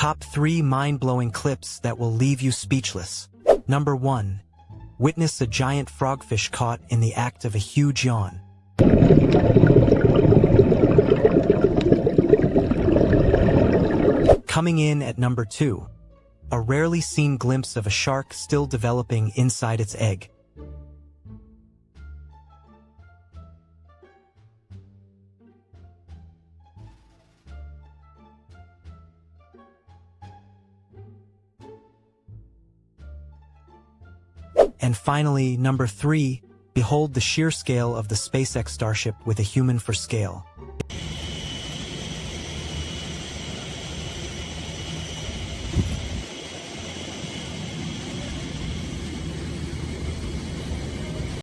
Top 3 mind-blowing clips that will leave you speechless. Number 1. Witness a giant frogfish caught in the act of a huge yawn. Coming in at number 2. A rarely seen glimpse of a shark still developing inside its egg. And finally, number 3, behold the sheer scale of the SpaceX Starship with a human for scale.